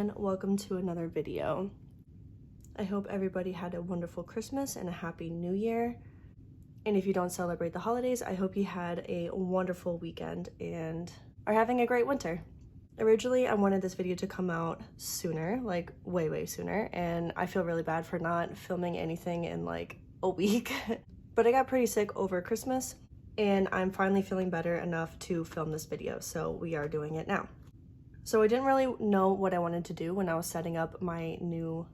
and welcome to another video. I hope everybody had a wonderful Christmas and a happy new year. And if you don't celebrate the holidays, I hope you had a wonderful weekend and are having a great winter. Originally, I wanted this video to come out sooner, like way sooner, and I feel really bad for not filming anything in like a week. But I got pretty sick over Christmas and I'm finally feeling better enough to film this video, so we are doing it now. So I didn't really know what I wanted to do when I was setting up my new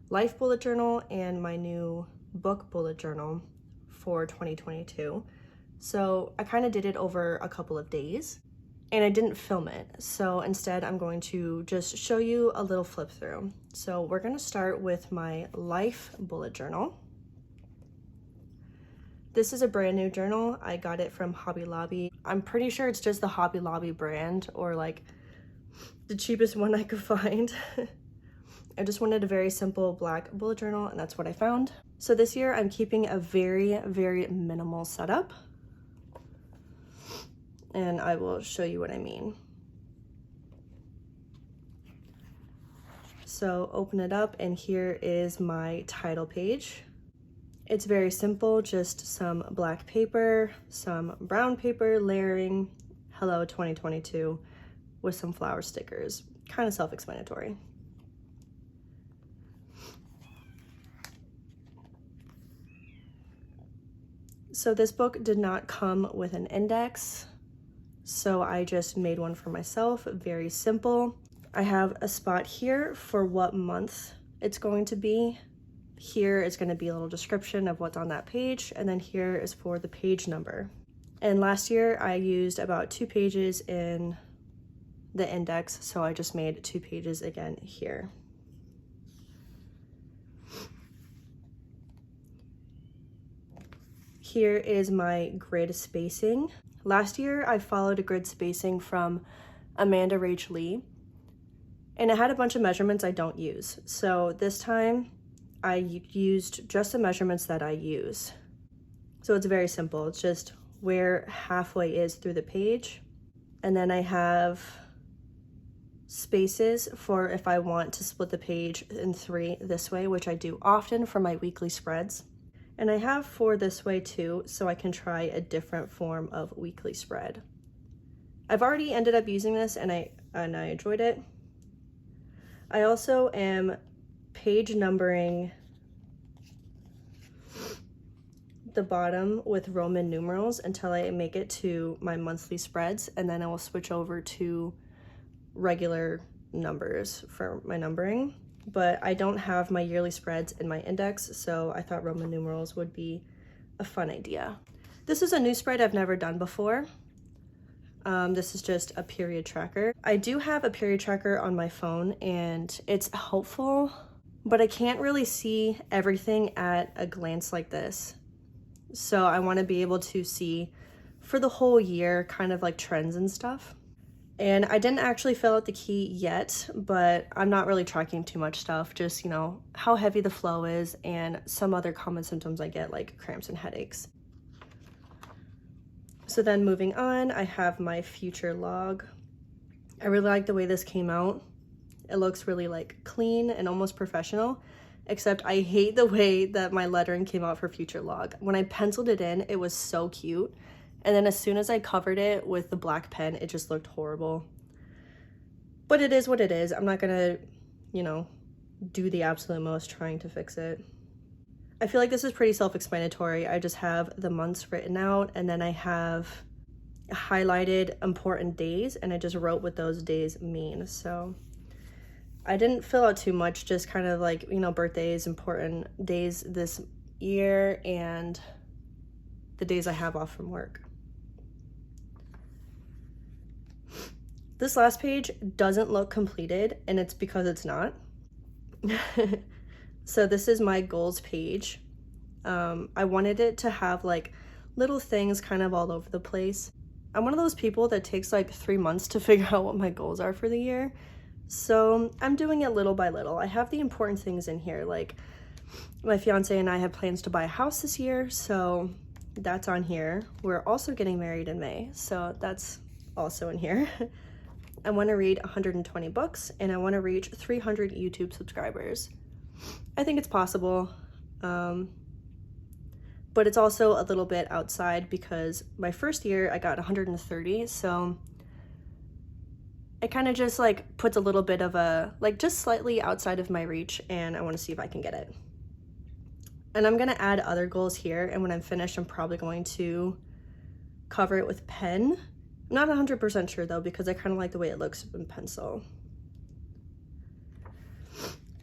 life bullet journal and my new book bullet journal for 2022. So I kind of did it over a couple of days and I didn't film it. So instead I'm going to just show you a little flip through. So we're going to start with my life bullet journal. This is a brand new journal. I got it from Hobby Lobby. I'm pretty sure it's just the Hobby Lobby brand or like the cheapest one I could find. I just wanted a very simple black bullet journal and that's what I found. So this year I'm keeping a very minimal setup. And I will show you what I mean. So open it up and here is my title page. It's very simple, just some black paper, some brown paper, layering, hello 2022, with some flower stickers. Kind of self-explanatory. So this book did not come with an index, so I just made one for myself, very simple. I have a spot here for what month it's going to be. Here is going to be a little description of what's on that page, and then here is for the page number. And last year I used about 2 pages in the index, so I just made 2 pages again here. Here is my grid spacing. Last year I followed a grid spacing from Amanda Rach Lee, and it had a bunch of measurements I don't use. So this time I used just the measurements that I use. So it's very simple. It's just where halfway is through the page. And then I have spaces for if I want to split the page in 3 this way, which I do often for my weekly spreads. And I have 4 this way too, so I can try a different form of weekly spread. I've already ended up using this and I enjoyed it. I also am page numbering the bottom with Roman numerals until I make it to my monthly spreads, and then I will switch over to regular numbers for my numbering. But I don't have my yearly spreads in my index, so I thought Roman numerals would be a fun idea. This is a new spread I've never done before. This is just a period tracker. I do have a period tracker on my phone and it's helpful, but I can't really see everything at a glance like this. So I want to be able to see for the whole year kind of like trends and stuff. And I didn't actually fill out the key yet, but I'm not really tracking too much stuff, just, you know, how heavy the flow is and some other common symptoms I get like cramps and headaches. So then moving on, I have my future log. I really like the way this came out. It looks really like clean and almost professional, except I hate the way that my lettering came out for future log. When I penciled it in, it was so cute. And then as soon as I covered it with the black pen, it just looked horrible. But it is what it is. I'm not gonna, you know, do the absolute most trying to fix it. I feel like this is pretty self-explanatory. I just have the months written out and then I have highlighted important days and I just wrote what those days mean. So I didn't fill out too much, just kind of like, you know, birthdays, important days this year, and the days I have off from work. This last page doesn't look completed, and it's because it's not. So this is my goals page. I wanted it to have like little things kind of all over the place. I'm one of those people that takes like 3 months to figure out what my goals are for the year. So I'm doing it little by little. I have the important things in here, like my fiance and I have plans to buy a house this year, so that's on here. We're also getting married in May, so that's also in here. I want to read 120 books, and I want to reach 300 YouTube subscribers. I think it's possible, but it's also a little bit outside because my first year I got 130, so it kind of just like puts a little bit of a, like just slightly outside of my reach, and I want to see if I can get it. And I'm going to add other goals here, and when I'm finished, I'm probably going to cover it with pen. I'm not 100% sure though, because I kind of like the way it looks in pencil.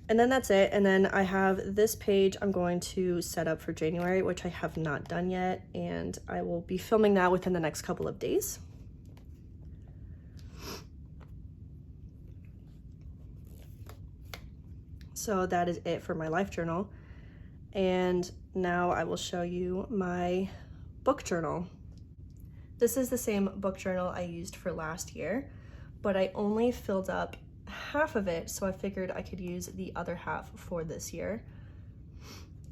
And then that's it. And then I have this page I'm going to set up for January, which I have not done yet, and I will be filming that within the next couple of days. So that is it for my life journal. And now I will show you my book journal. This is the same book journal I used for last year, but I only filled up half of it, so I figured I could use the other half for this year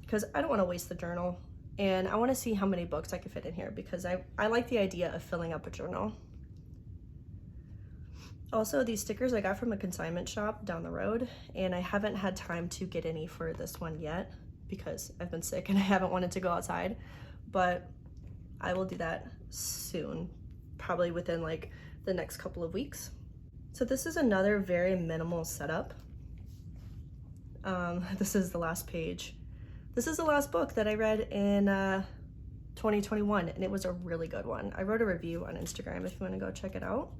because I don't want to waste the journal, and I want to see how many books I can fit in here because I like the idea of filling up a journal. Also, these stickers I got from a consignment shop down the road, and I haven't had time to get any for this one yet because I've been sick and I haven't wanted to go outside, but I will do that soon, probably within like the next couple of weeks. So this is another very minimal setup. This is the last page. This is the last book that I read in 2021, and it was a really good one. I wrote a review on Instagram if you want to go check it out.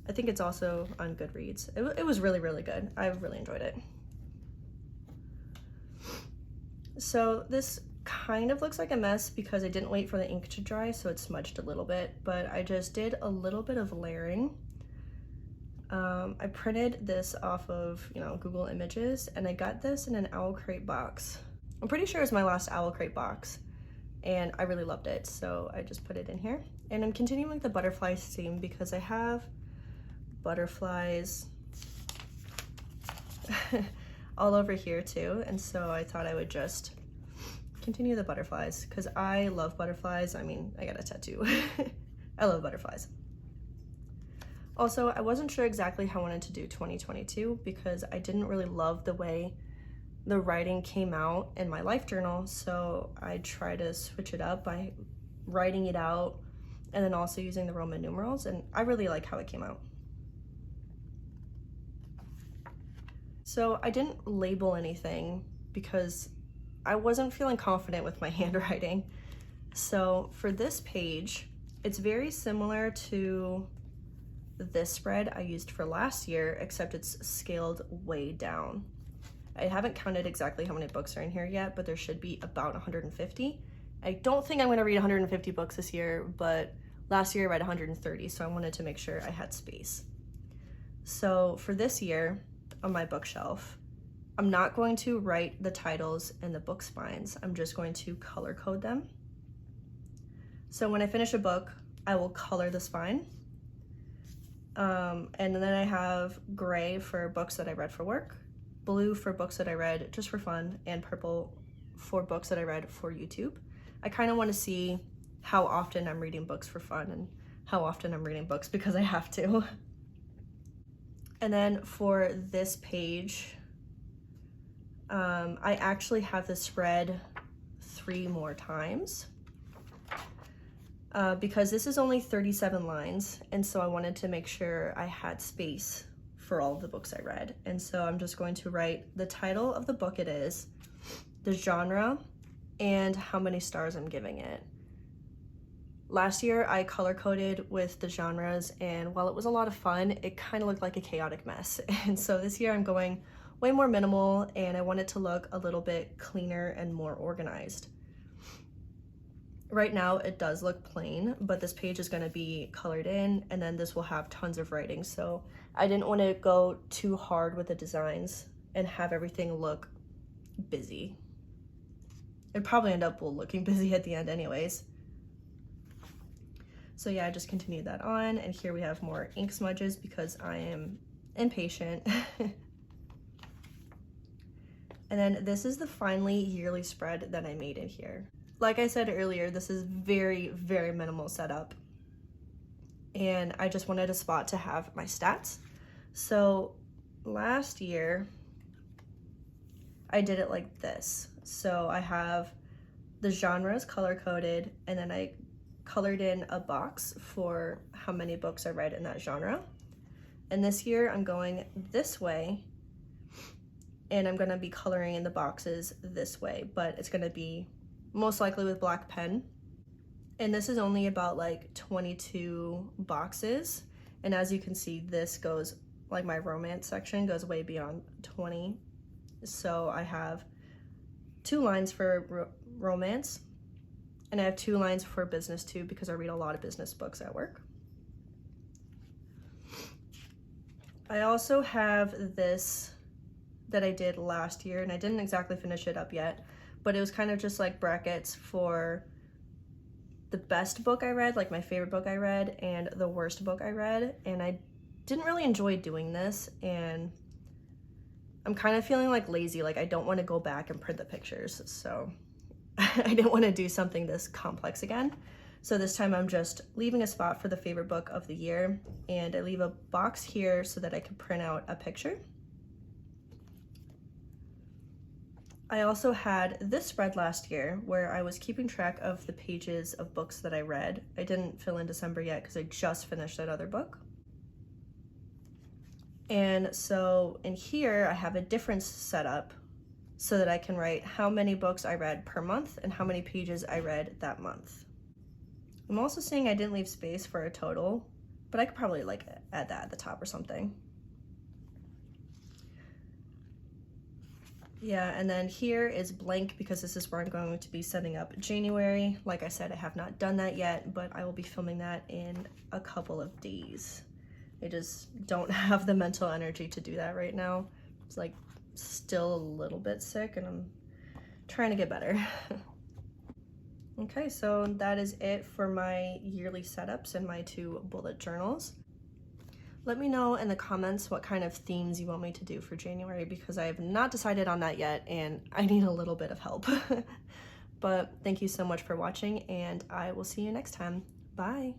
I think it's also on Goodreads. It was really, really good. I really enjoyed it. So this kind of looks like a mess because I didn't wait for the ink to dry, so it smudged a little bit, but I just did a little bit of layering. I printed this off of, Google Images, and I got this in an Owl Crate box. I'm pretty sure it's my last Owl Crate box, and I really loved it, so I just put it in here. And I'm continuing with the butterfly theme because I have butterflies all over here too, and so I thought I would just continue the butterflies because I love butterflies. I mean, I got a tattoo. I love butterflies. Also, I wasn't sure exactly how I wanted to do 2022 because I didn't really love the way the writing came out in my life journal, so I tried to switch it up by writing it out and then also using the Roman numerals, and I really like how it came out. So I didn't label anything because I wasn't feeling confident with my handwriting. So for this page, it's very similar to this spread I used for last year, except it's scaled way down. I haven't counted exactly how many books are in here yet, but there should be about 150. I don't think I'm going to read 150 books this year, but last year I read 130, so I wanted to make sure I had space. So for this year, on my bookshelf, I'm not going to write the titles and the book spines. I'm just going to color code them. So when I finish a book, I will color the spine. And then I have gray for books that I read for work, blue for books that I read just for fun, and purple for books that I read for YouTube. I kind of want to see how often I'm reading books for fun and how often I'm reading books because I have to. And then for this page, I actually have the spread 3 more times because this is only 37 lines, and so I wanted to make sure I had space for all of the books I read. And so I'm just going to write the title of the book it is, the genre, and how many stars I'm giving it. Last year I color coded with the genres, and while it was a lot of fun, it kind of looked like a chaotic mess. And so this year I'm going way more minimal, and I want it to look a little bit cleaner and more organized. Right now it does look plain, but this page is going to be colored in, and then this will have tons of writing, so I didn't want to go too hard with the designs and have everything look busy. It probably end up looking busy at the end anyways. So yeah, I just continued that on, and here we have more ink smudges because I am impatient. And then this is the finally yearly spread that I made in here. Like I said earlier, this is very, very minimal setup. and I just wanted a spot to have my stats. So last year I did it like this. So I have the genres color-coded, and then I colored in a box for how many books I read in that genre. And this year I'm going this way, and I'm gonna be coloring in the boxes this way, but it's gonna be most likely with black pen. And this is only about like 22 boxes. And as you can see, this goes, like my romance section goes way beyond 20. So I have 2 lines for romance, and I have 2 lines for business too, because I read a lot of business books at work. I also have this that I did last year, and I didn't exactly finish it up yet, but it was kind of just like brackets for the best book I read, like my favorite book I read, and the worst book I read. And I didn't really enjoy doing this, and I'm kind of feeling like lazy, like I don't want to go back and print the pictures, so I didn't want to do something this complex again. So this time I'm just leaving a spot for the favorite book of the year, and I leave a box here so that I can print out a picture. I also had this spread last year where I was keeping track of the pages of books that I read. I didn't fill in December yet because I just finished that other book. And so in here I have a difference set up so that I can write how many books I read per month and how many pages I read that month. I'm also seeing I didn't leave space for a total, but I could probably like add that at the top or something. Yeah, and then here is blank because this is where I'm going to be setting up January. Like I said, I have not done that yet, but I will be filming that in a couple of days. I just don't have the mental energy to do that right now. It's like still a little bit sick, and I'm trying to get better. Okay, so that is it for my yearly setups and my 2 bullet journals. Let me know in the comments what kind of themes you want me to do for January, because I have not decided on that yet and I need a little bit of help. But thank you so much for watching, and I will see you next time. Bye.